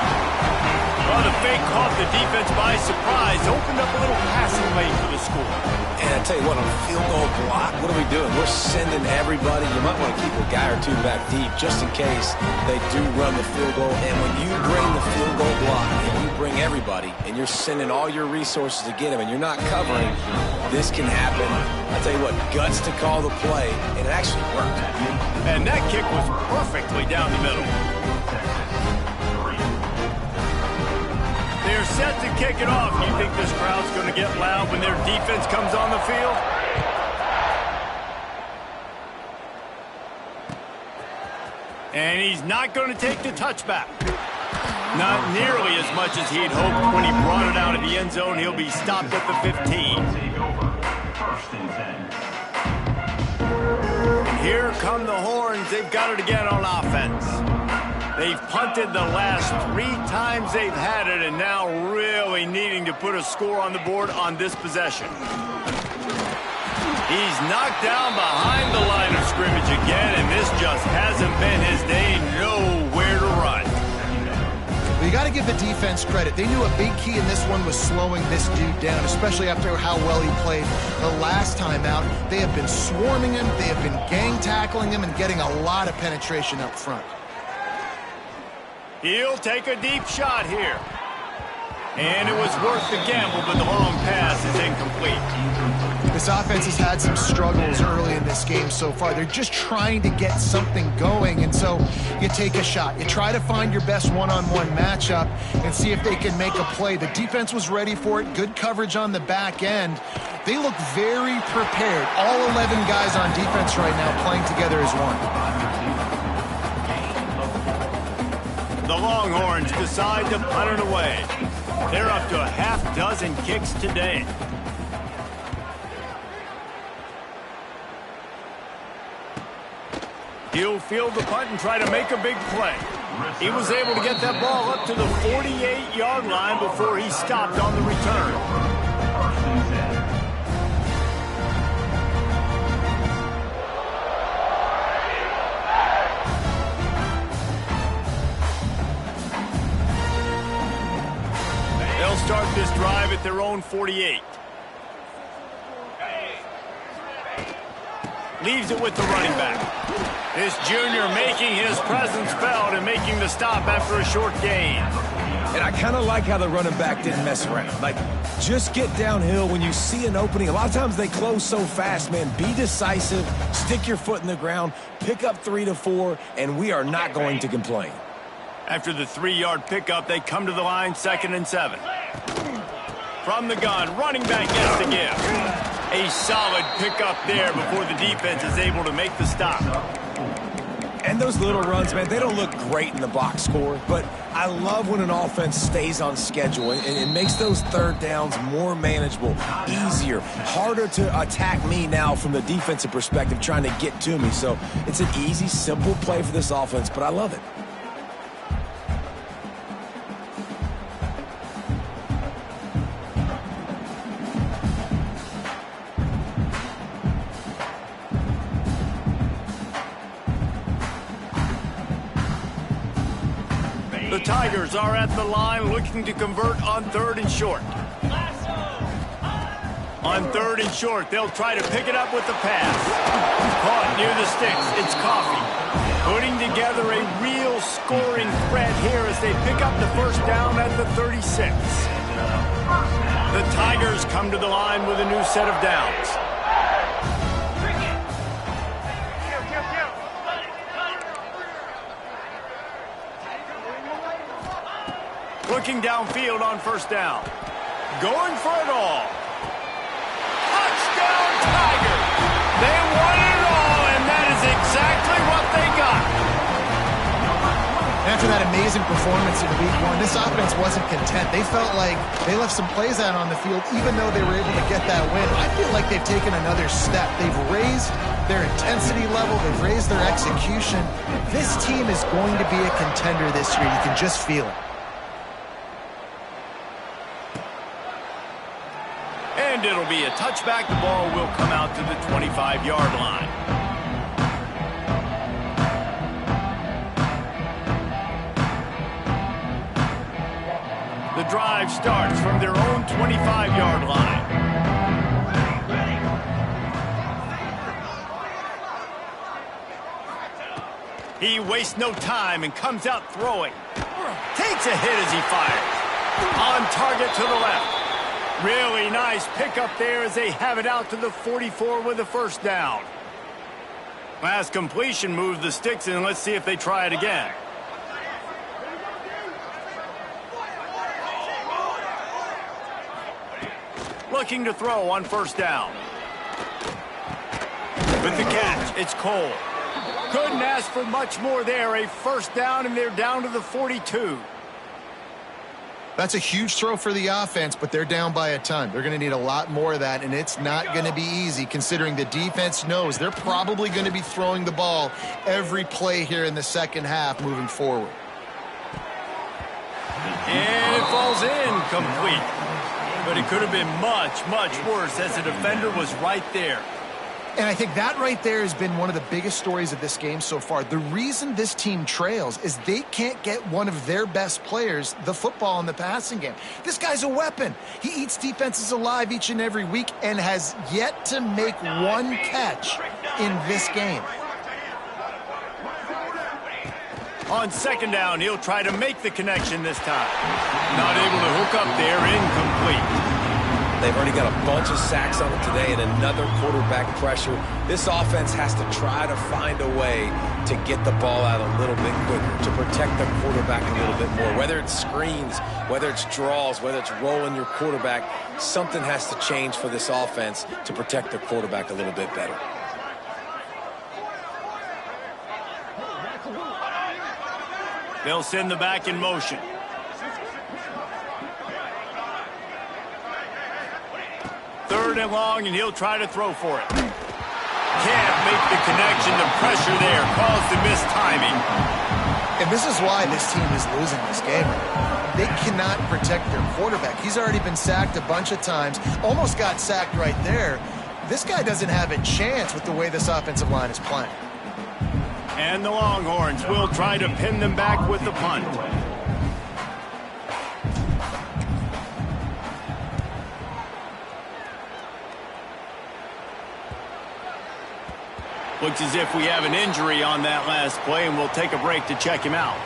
Well, the fake caught the defense by surprise, opened up a little passing lane for the score. And I tell you what, on a field goal block, what are we doing? We're sending everybody. You might want to keep a guy or two back deep just in case they do run the field goal. And when you bring the field goal block and you bring everybody and you're sending all your resources to get them and you're not covering, this can happen. I tell you what, guts to call the play, and it actually worked. And that kick was perfectly down the middle. They're set to kick it off. You think this crowd's going to get loud when their defense comes on the field? And he's not going to take the touchback. Not nearly as much as he'd hoped when he brought it out of the end zone. He'll be stopped at the 15. And here come the horns. They've got it again on offense. They've punted the last 3 times they've had it, and now really needing to put a score on the board on this possession. He's knocked down behind the line of scrimmage again, and this just hasn't been his day. Nowhere to run. Well, you got to give the defense credit. They knew a big key in this one was slowing this dude down, especially after how well he played the last time out. They have been swarming him. They have been gang tackling him and getting a lot of penetration up front. He'll take a deep shot here. And it was worth the gamble, but the long pass is incomplete. This offense has had some struggles early in this game so far. They're just trying to get something going, and so you take a shot. You try to find your best one-on-one matchup and see if they can make a play. The defense was ready for it. Good coverage on the back end. They look very prepared. All 11 guys on defense right now playing together as one. The Longhorns decide to punt it away. They're up to a half-dozen kicks today. He'll field the punt and try to make a big play. He was able to get that ball up to the 48-yard line before he stopped on the return. They'll start this drive at their own 48. Leaves it with the running back. This junior making his presence felt and making the stop after a short gain. And I kind of like how the running back didn't mess around. Like, just get downhill when you see an opening. A lot of times they close so fast, man. Be decisive, stick your foot in the ground, pick up 3 to 4, and we are not going to complain. After the 3-yard pickup, they come to the line 2nd and 7. From the gun, running back gets the give. A solid pickup there before the defense is able to make the stop. And those little runs, man, they don't look great in the box score, but I love when an offense stays on schedule, and it makes those third downs more manageable, easier, harder to attack me now from the defensive perspective trying to get to me. So it's an easy, simple play for this offense, but I love it. The Tigers are at the line looking to convert on 3rd and short. On 3rd and short, they'll try to pick it up with the pass. Caught near the sticks. It's Coffee. Putting together a real scoring threat here as they pick up the first down at the 36. The Tigers come to the line with a new set of downs. Looking downfield on 1st down. Going for it all. Touchdown, Tigers! They won it all, and that is exactly what they got. After that amazing performance in Week 1, this offense wasn't content. They felt like they left some plays out on the field, even though they were able to get that win. I feel like they've taken another step. They've raised their intensity level. They've raised their execution. This team is going to be a contender this year. You can just feel it. And it'll be a touchback. The ball will come out to the 25-yard line. The drive starts from their own 25-yard line. He wastes no time and comes out throwing. Takes a hit as he fires. On target to the left. Really nice pickup there as they have it out to the 44 with a first down. Last completion moves the sticks, and let's see if they try it again. Looking to throw on 1st down. With the catch, it's Cole. Couldn't ask for much more there. A first down, and they're down to the 42. That's a huge throw for the offense, but they're down by a ton. They're going to need a lot more of that, and it's not going to be easy considering the defense knows they're probably going to be throwing the ball every play here in the second half moving forward. And it falls incomplete. But it could have been much, much worse as the defender was right there. And I think that right there has been one of the biggest stories of this game so far. The reason this team trails is they can't get one of their best players the football in the passing game. This guy's a weapon. He eats defenses alive each and every week and has yet to make one catch in this game. On 2nd down, he'll try to make the connection this time. Not able to hook up there, incomplete. They've already got a bunch of sacks on it today and another quarterback pressure. This offense has to try to find a way to get the ball out a little bit quicker, to protect the quarterback a little bit more. Whether it's screens, whether it's draws, whether it's rolling your quarterback, something has to change for this offense to protect the quarterback a little bit better. They'll send the back in motion. Third and long, and he'll try to throw for it. Can't make the connection. The pressure there caused the missed timing. And this is why this team is losing this game. They cannot protect their quarterback. He's already been sacked a bunch of times. Almost got sacked right there. This guy doesn't have a chance with the way this offensive line is playing. And the Longhorns will try to pin them back with the punt. Looks as if we have an injury on that last play, and we'll take a break to check him out.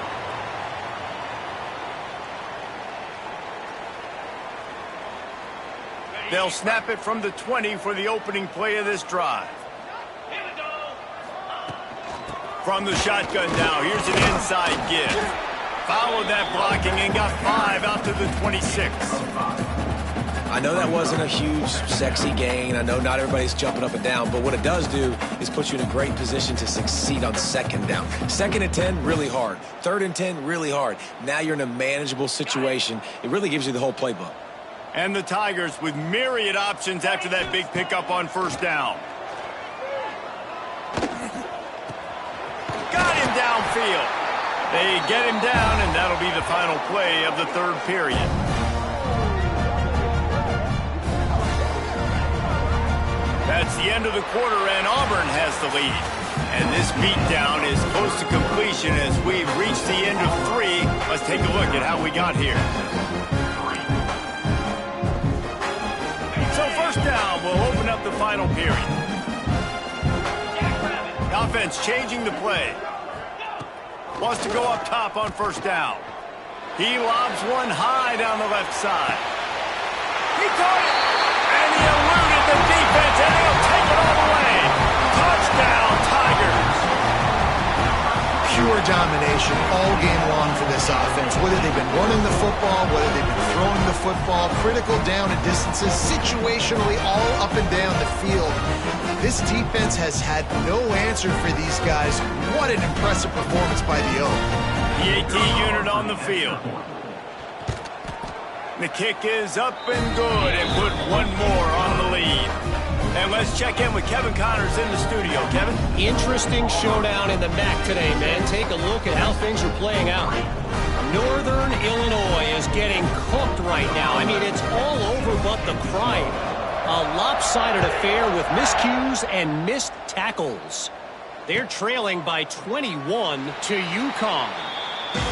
They'll snap it from the 20 for the opening play of this drive. From the shotgun now, here's an inside give. Followed that blocking and got 5 out to the 26. I know that wasn't a huge, sexy gain. I know not everybody's jumping up and down, but what it does do is put you in a great position to succeed on second down. 2nd and 10, really hard. 3rd and 10, really hard. Now you're in a manageable situation. It really gives you the whole playbook. And the Tigers with myriad options after that big pickup on 1st down. Got him downfield. They get him down, and that'll be the final play of the 3rd period. That's the end of the quarter, and Auburn has the lead. And this beatdown is close to completion as we've reached the end of 3. Let's take a look at how we got here. So 1st down will open up the final period. The offense changing the play. Wants to go up top on 1st down. He lobs one high down the left side. He caught it, and he eluded the defense, and he'll take it all the way. Touchdown, Tigers. Pure domination all game long for this offense. Whether they've been running the football, whether they've been throwing the football, critical down and distances, situationally all up and down the field. This defense has had no answer for these guys. What an impressive performance by the O. The AT unit on the field. The kick is up and good, and put one more on the lead. And let's check in with Kevin Connors in the studio. Kevin? Interesting showdown in the MAC today, man. Take a look at how things are playing out. Northern Illinois is getting cooked right now. I mean, it's all over but the crying. A lopsided affair with miscues and missed tackles. They're trailing by 21 to UConn.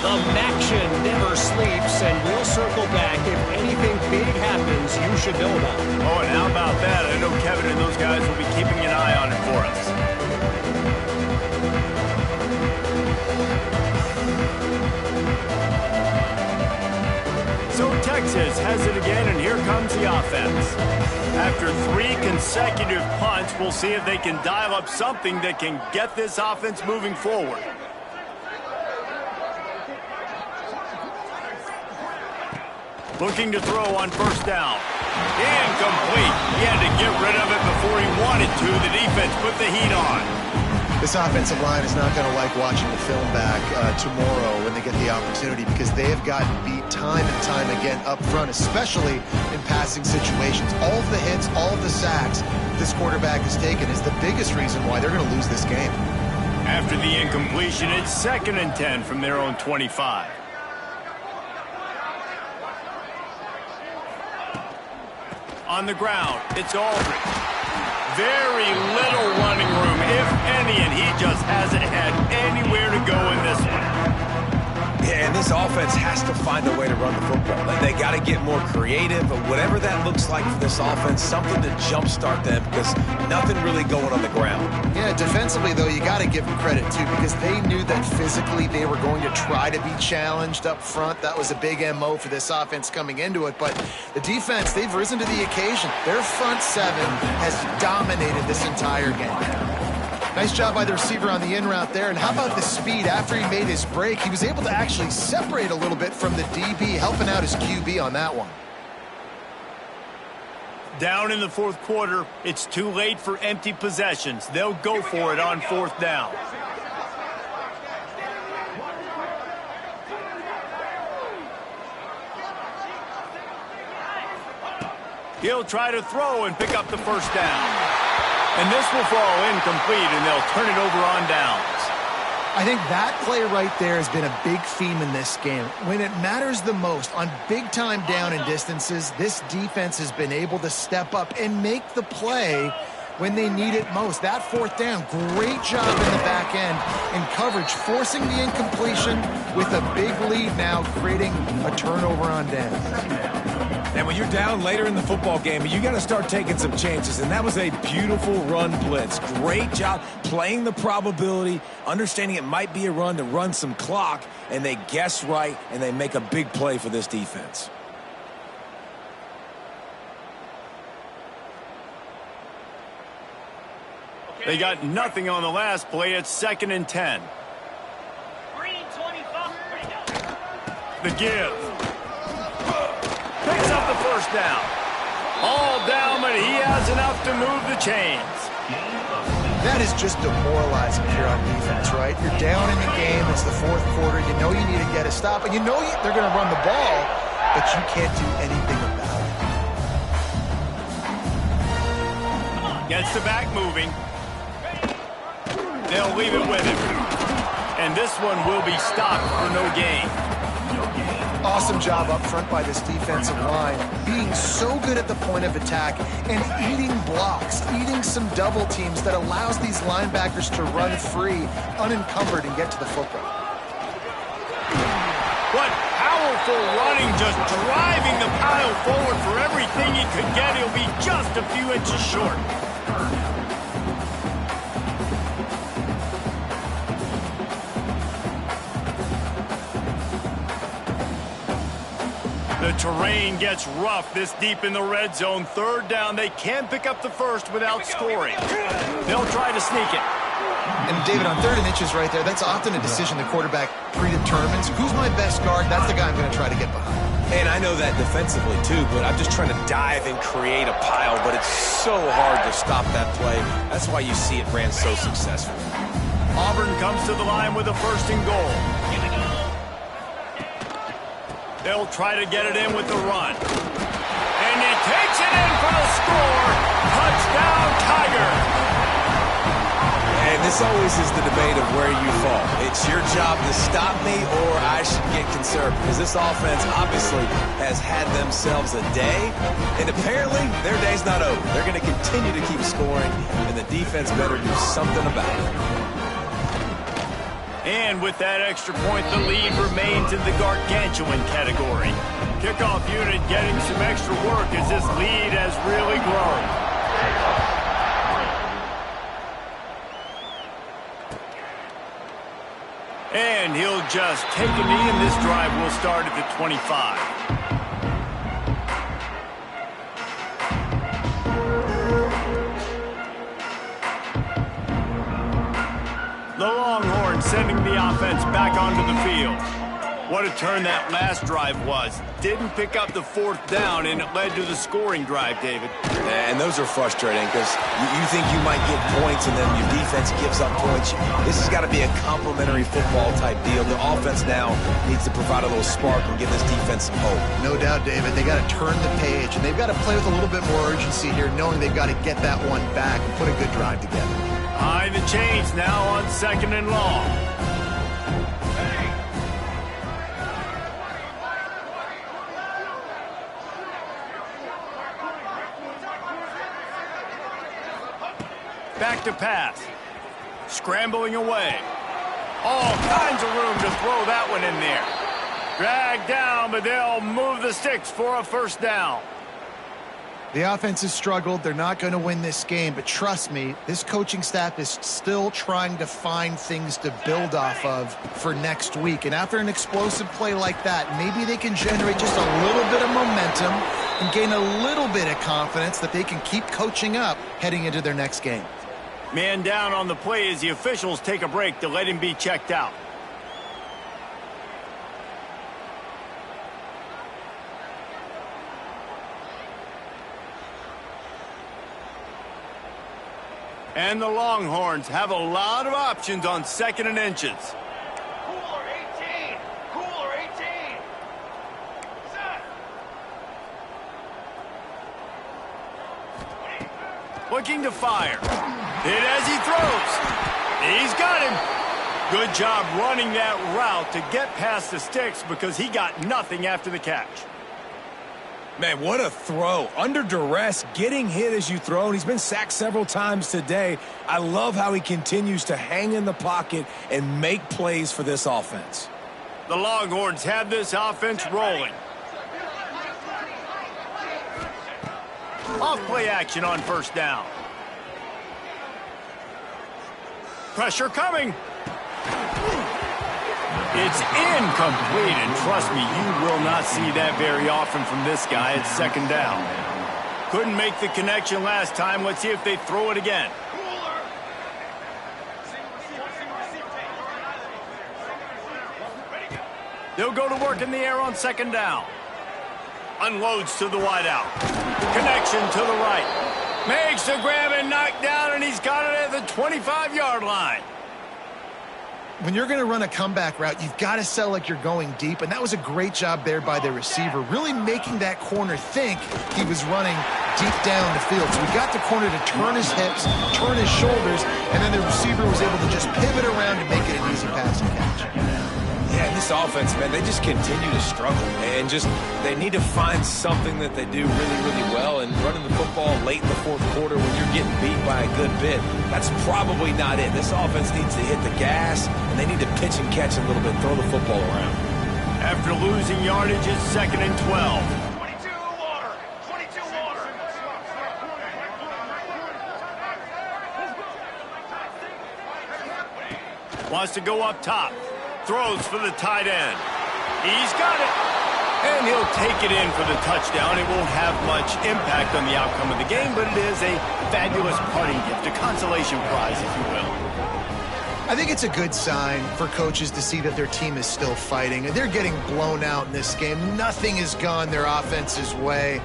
The MACtion never sleeps, and we'll circle back if anything big happens you should know about. Oh, and how about that? I know Kevin and those guys will be keeping an eye on it for us. So Texas has it again, and here comes the offense. After 3 consecutive punts, we'll see if they can dial up something that can get this offense moving forward. Looking to throw on 1st down. Incomplete. He had to get rid of it before he wanted to. The defense put the heat on. This offensive line is not going to like watching the film back tomorrow when they get the opportunity, because they have gotten beat time and time again up front, especially in passing situations. All of the hits, all of the sacks this quarterback has taken is the biggest reason why they're going to lose this game. After the incompletion, it's 2nd and 10 from their own 25. On the ground, it's Aldridge. Very little running room, if any, and he just hasn't had anywhere to go in this one. Yeah, and this offense has to find a way to run the football. They got to get more creative, but whatever that looks like for this offense, something to jumpstart them, because nothing really going on the ground. Yeah, defensively, though, you got to give them credit, too, because they knew that physically they were going to try to be challenged up front. That was a big MO for this offense coming into it, but the defense, they've risen to the occasion. Their front 7 has dominated this entire game. Nice job by the receiver on the in route there. And how about the speed? After he made his break, he was able to actually separate a little bit from the DB, helping out his QB on that one. Down in the 4th quarter, it's too late for empty possessions. They'll go for it on 4th down. He'll try to throw and pick up the 1st down. And this will fall incomplete, and they'll turn it over on downs. I think that play right there has been a big theme in this game. When it matters the most, on big-time down and distances, this defense has been able to step up and make the play when they need it most. That 4th down, great job in the back end in coverage, forcing the incompletion with a big lead now, creating a turnover on down. And when you're down later in the football game, you got to start taking some chances. And that was a beautiful run blitz. Great job playing the probability, understanding it might be a run to run some clock, and they guess right, and they make a big play for this defense. They got nothing on the last play. It's 2nd and 10. Green 25. The give. Picks up the first down. All down, but he has enough to move the chains. That is just demoralizing here on defense, right? You're down in the game. It's the fourth quarter. You know you need to get a stop, and you know they're going to run the ball, but you can't do anything about it. Gets the back moving. They'll leave it with him. And this one will be stopped for no gain. Awesome job up front by this defensive line, being so good at the point of attack and eating blocks, eating some double teams that allows these linebackers to run free, unencumbered, and get to the football. What powerful running, just driving the pile forward for everything he could get. He'll be just a few inches short. The terrain gets rough this deep in the red zone. Third down, they can pick up the first without scoring. They'll try to sneak it. And David, on 3rd and inches right there, that's often a decision the quarterback predetermines. Who's my best guard? That's the guy I'm going to try to get behind. And I know that defensively too, but I'm just trying to dive and create a pile, but it's so hard to stop that play. That's why you see it ran so successful. Auburn comes to the line with a 1st and goal. They'll try to get it in with the run. And he takes it in for the score. Touchdown, Tiger. And this always is the debate of where you fall. It's your job to stop me or I should get conservative. Because this offense obviously has had themselves a day. And apparently their day's not over. They're going to continue to keep scoring. And the defense better do something about it. And with that extra point, the lead remains in the gargantuan category. Kickoff unit getting some extra work as this lead has really grown. And he'll just take a knee, and this drive will start at the 25. The Longhorns sending the offense back onto the field. What a turn that last drive was. Didn't pick up the 4th down, and it led to the scoring drive, David. And those are frustrating because you think you might get points and then your defense gives up points. This has got to be a complementary football type deal. The offense now needs to provide a little spark and give this defense some hope. No doubt, David. They got to turn the page, and they've got to play with a little bit more urgency here, knowing they've got to get that one back and put a good drive together. High the chains now on 2nd and long. Back to pass. Scrambling away. All kinds of room to throw that one in there. Dragged down, but they'll move the sticks for a 1st down. The offense has struggled. They're not going to win this game, but trust me, this coaching staff is still trying to find things to build off of for next week. And after an explosive play like that, maybe they can generate just a little bit of momentum and gain a little bit of confidence that they can keep coaching up heading into their next game. Man down on the play as the officials take a break to let him be checked out. And the Longhorns have a lot of options on 2nd and inches. Cooler 18. Cooler 18. Set. Looking to fire. Hit as he throws. He's got him. Good job running that route to get past the sticks because he got nothing after the catch. Man, what a throw. Under duress, getting hit as you throw, and he's been sacked several times today. I love how he continues to hang in the pocket and make plays for this offense. The Longhorns have this offense rolling. Off play action on 1st down. Pressure coming. It's incomplete, and trust me, you will not see that very often from this guy at 2nd down. Couldn't make the connection last time. Let's see if they throw it again. They'll go to work in the air on second down. Unloads to the wideout. Connection to the right. Makes the grab and knock down, and he's got it at the 25-yard line. When you're going to run a comeback route, you've got to sell like you're going deep, and that was a great job there by the receiver, really making that corner think he was running deep down the field. So we got the corner to turn his hips, turn his shoulders, and then the receiver was able to just pivot around and make it an easy passing catch. Yeah, this offense, man, they just continue to struggle. And just, they need to find something that they do really, really well. And running the football late in the fourth quarter when you're getting beat by a good bit, that's probably not it. This offense needs to hit the gas, and they need to pitch and catch a little bit, throw the football around. After losing yardage, it's 2nd and 12. 22 water. 22 water. Wants to go up top. Throws for the tight end. He's got it. And he'll take it in for the touchdown. It won't have much impact on the outcome of the game, but it is a fabulous parting gift, a consolation prize, if you will. I think it's a good sign for coaches to see that their team is still fighting. They're getting blown out in this game. Nothing has gone their offense's way.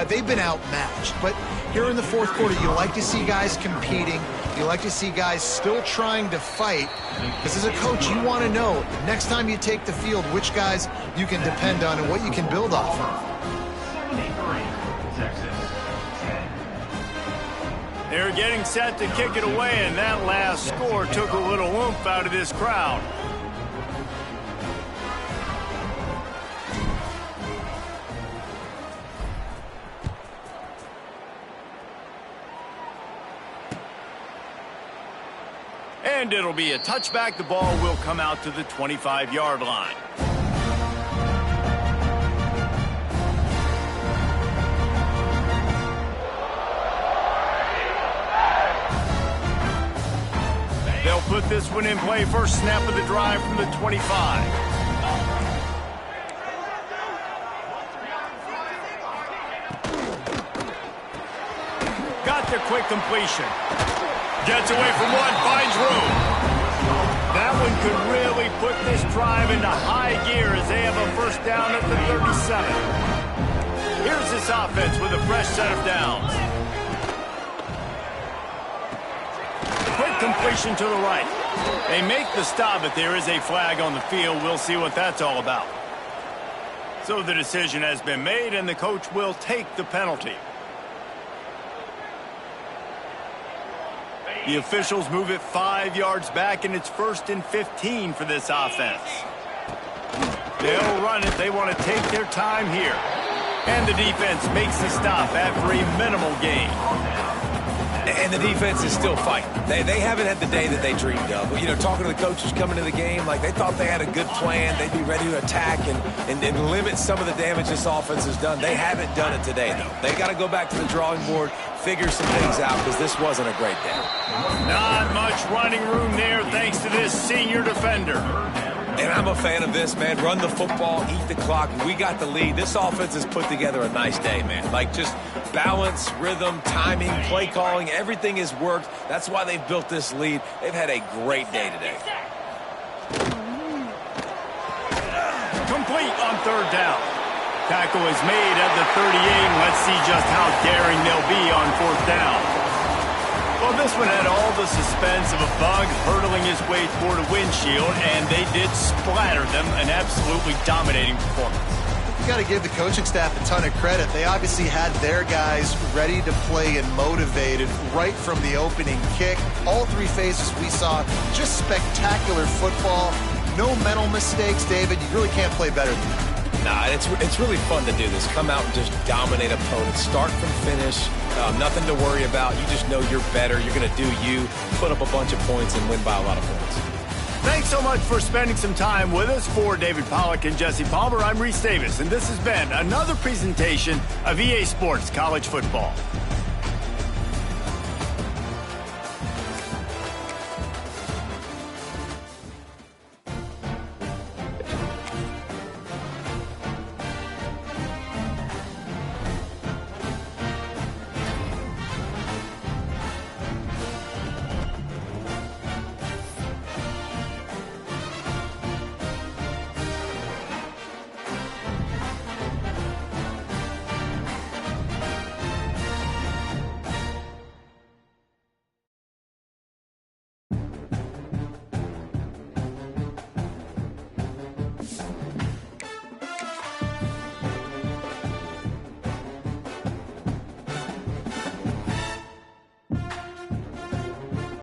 They've been outmatched. But here in the fourth quarter, you like to see guys competing. You like to see guys still trying to fight. Because as a coach, you want to know next time you take the field which guys you can depend on and what you can build off of. They're getting set to kick it away, and that last score took a little oomph out of this crowd. And it'll be a touchback. The ball will come out to the 25-yard line. They'll put this one in play. First snap of the drive from the 25. Got the quick completion. Gets away from one, finds room. That one could really put this drive into high gear as they have a first down at the 37. Here's this offense with a fresh set of downs. Quick completion to the right. They make the stop, but there is a flag on the field. We'll see what that's all about. So the decision has been made, and the coach will take the penalty. The officials move it 5 yards back, and it's 1st and 15 for this offense. They'll run it. They want to take their time here. And the defense makes the stop after a minimal gain. And the defense is still fighting. They haven't had the day that they dreamed of. You know, talking to the coaches coming to the game, like they thought they had a good plan. They'd be ready to attack and limit some of the damage this offense has done. They haven't done it today, though. They got to go back to the drawing board, figure some things out, because this wasn't a great day. Not much running room there thanks to this senior defender. And I'm a fan of this, man. Run the football, eat the clock. We got the lead. This offense has put together a nice day, man. Like just balance, rhythm, timing, play calling, everything has worked. That's why they've built this lead. They've had a great day today. Complete on 3rd down. Tackle is made at the 38. Let's see just how daring they'll be on 4th down. Well, this one had all the suspense of a bug hurtling his way toward a windshield, and they did splatter them. An absolutely dominating performance. You got to give the coaching staff a ton of credit. They obviously had their guys ready to play and motivated right from the opening kick. All 3 phases we saw, just spectacular football. No mental mistakes, David. You really can't play better than that. Nah, it's really fun to do this. Come out and just dominate opponents. Start from finish. Nothing to worry about. You just know you're better. You're going to do you, put up a bunch of points, and win by a lot of points. Thanks so much for spending some time with us. For David Pollack and Jesse Palmer, I'm Reese Davis, and this has been another presentation of EA Sports College Football.